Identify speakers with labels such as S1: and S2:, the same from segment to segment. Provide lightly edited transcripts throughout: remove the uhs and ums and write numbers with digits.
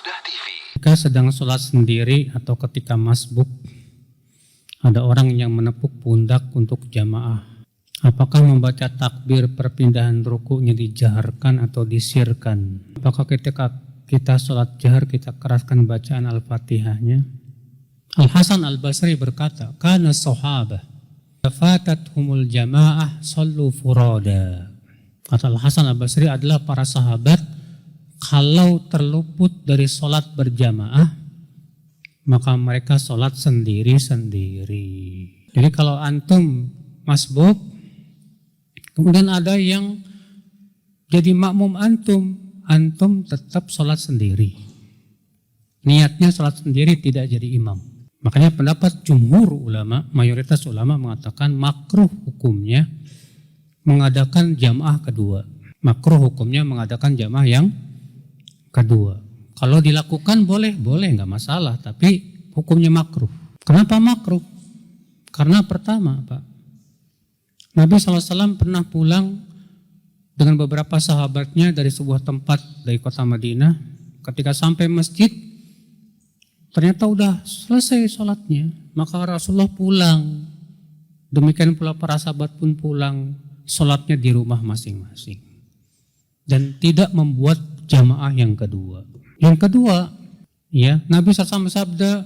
S1: Sabda TV.
S2: Ketika sedang sholat sendiri atau ketika masbuk, ada orang yang menepuk pundak untuk jamaah. Apakah membaca takbir perpindahan rukunya dijaharkan atau disirkan? Apakah ketika kita sholat jahar kita keraskan bacaan Al-Fatihahnya? Al-Hasan Al-Basri berkata, kana sahabah fatathumul jamaah sallu furada. Kata Al-Hasan Al-Basri adalah para sahabat, kalau terluput dari sholat berjamaah, maka mereka sholat sendiri-sendiri. Jadi kalau antum masbuk, kemudian ada yang jadi makmum antum tetap sholat sendiri. Niatnya sholat sendiri, tidak jadi imam. Makanya pendapat jumhur ulama, mayoritas ulama mengatakan makruh hukumnya mengadakan jamaah kedua. Makruh hukumnya mengadakan jamaah yang kedua. Kalau dilakukan boleh nggak masalah, tapi hukumnya makruh. Kenapa makruh? Karena pertama, Pak, Nabi SAW pernah pulang dengan beberapa sahabatnya dari sebuah tempat dari kota Madinah. Ketika sampai masjid, ternyata udah selesai sholatnya. Maka Rasulullah pulang. Demikian pula para sahabat pun pulang. Sholatnya di rumah masing-masing. Dan tidak membuat jamaah yang kedua. Yang kedua, ya, Nabi SAW bersabda,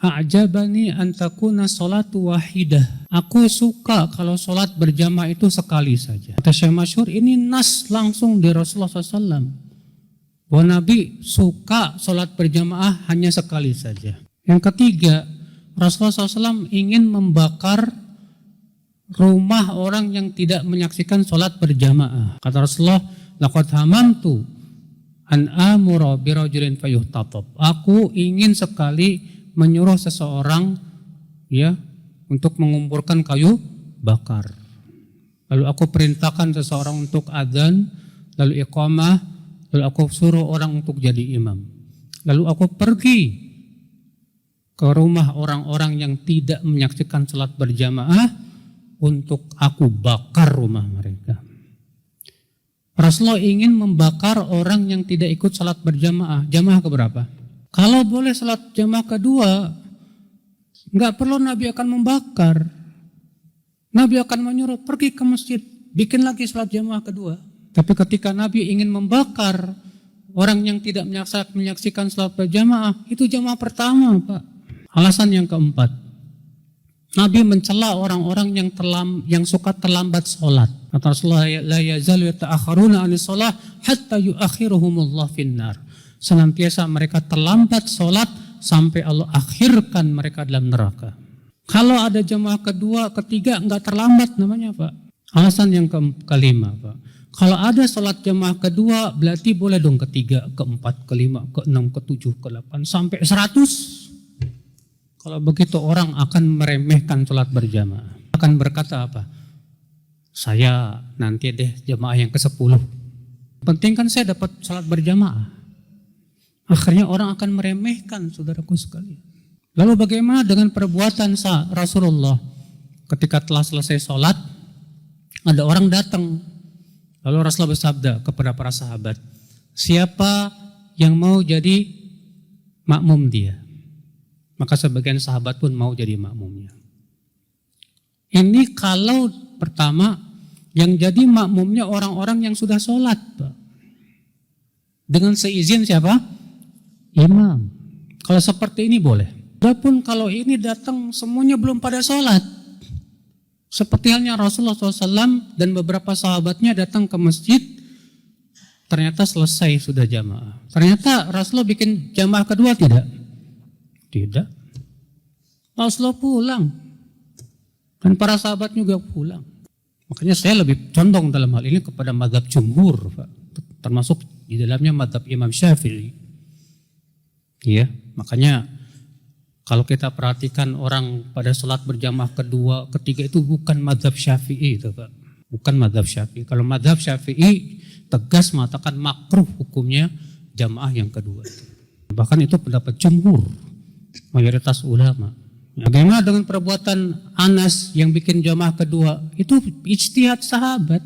S2: "A'jabani an takuna sholatu wahidah." Aku suka kalau sholat berjamaah itu sekali saja. Kata Syekh Masyhur, ini nas langsung dari Rasulullah SAW. Bahwa Nabi suka sholat berjamaah hanya sekali saja. Yang ketiga, Rasulullah SAW ingin membakar rumah orang yang tidak menyaksikan sholat berjamaah. Kata Rasulullah, laqad hamamtu an amura birajulin fayuhtatab. Aku ingin sekali menyuruh seseorang, ya, untuk mengumpulkan kayu bakar. Lalu aku perintahkan seseorang untuk adzan, lalu iqamah, lalu aku suruh orang untuk jadi imam. Lalu aku pergi ke rumah orang-orang yang tidak menyaksikan salat berjamaah untuk aku bakar rumah mereka. Rasulullah ingin membakar orang yang tidak ikut salat berjamaah. Jamaah keberapa? Kalau boleh salat jamaah kedua, nggak perlu Nabi akan membakar. Nabi akan menyuruh pergi ke masjid, bikin lagi salat jamaah kedua. Tapi ketika Nabi ingin membakar orang yang tidak menyaksikan salat berjamaah, itu jamaah pertama, Pak. Alasan yang keempat, Nabi mencela orang-orang yang suka terlambat sholat. Kata Rasulullah, la yazalu yata'akharuna 'anis shalah hatta yu'akhiruhumullah finnar. Senantiasa mereka terlambat sholat sampai Allah akhirkan mereka dalam neraka. Kalau ada jamaah kedua, ketiga, enggak terlambat namanya, Pak. Alasan yang kelima, Pak. Kalau ada sholat jamaah kedua, berarti boleh dong ketiga, keempat, kelima, keenam, ketujuh, ke-8, sampai 100. Kalau begitu orang akan meremehkan sholat berjamaah. Akan berkata apa? Saya nanti deh jamaah yang ke-10. Penting kan saya dapat sholat berjamaah. Akhirnya orang akan meremehkan, saudaraku sekalian. Lalu bagaimana dengan perbuatan Rasulullah? Ketika telah selesai sholat, ada orang datang. Lalu Rasulullah bersabda kepada para sahabat, siapa yang mau jadi makmum dia? Maka sebagian sahabat pun mau jadi makmumnya. Ini kalau pertama yang jadi makmumnya orang-orang yang sudah sholat, Pak. Dengan seizin siapa? Imam. Kalau seperti ini boleh. Adapun kalau ini datang semuanya belum pada sholat. Seperti halnya Rasulullah SAW dan beberapa sahabatnya datang ke masjid, ternyata selesai sudah jamaah. Ternyata Rasulullah bikin jamaah kedua tidak? Tidak. Rasulullah pulang. Dan para sahabat juga pulang. Makanya saya lebih condong dalam hal ini kepada mazhab jumhur, Pak. Termasuk di dalamnya mazhab Imam Syafi'i. Ya, makanya kalau kita perhatikan orang pada sholat berjamaah kedua, ketiga itu bukan mazhab Syafi'i itu, Pak. Bukan mazhab Syafi'i. Kalau mazhab Syafi'i tegas mengatakan makruh hukumnya jamaah yang kedua. Bahkan itu pendapat jumhur, mayoritas ulama. Bagaimana dengan perbuatan Anas yang bikin jamaah kedua? Itu ijtihad sahabat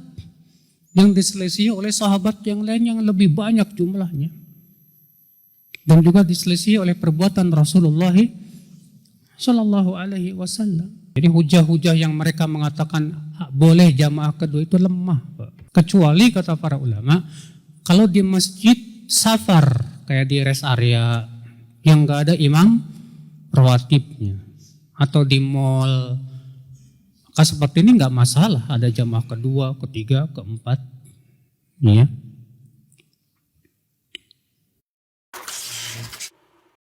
S2: yang diselisih oleh sahabat yang lain yang lebih banyak jumlahnya. dan juga diselisih oleh perbuatan Rasulullah Shallallahu Alaihi Wasallam. Jadi hujah-hujah yang mereka mengatakan boleh jamaah kedua itu lemah, kecuali kata para ulama kalau di masjid safar kayak di rest area yang nggak ada imam rawatibnya, atau di mall, maka seperti ini nggak masalah ada jamaah kedua, ketiga, keempat, ya.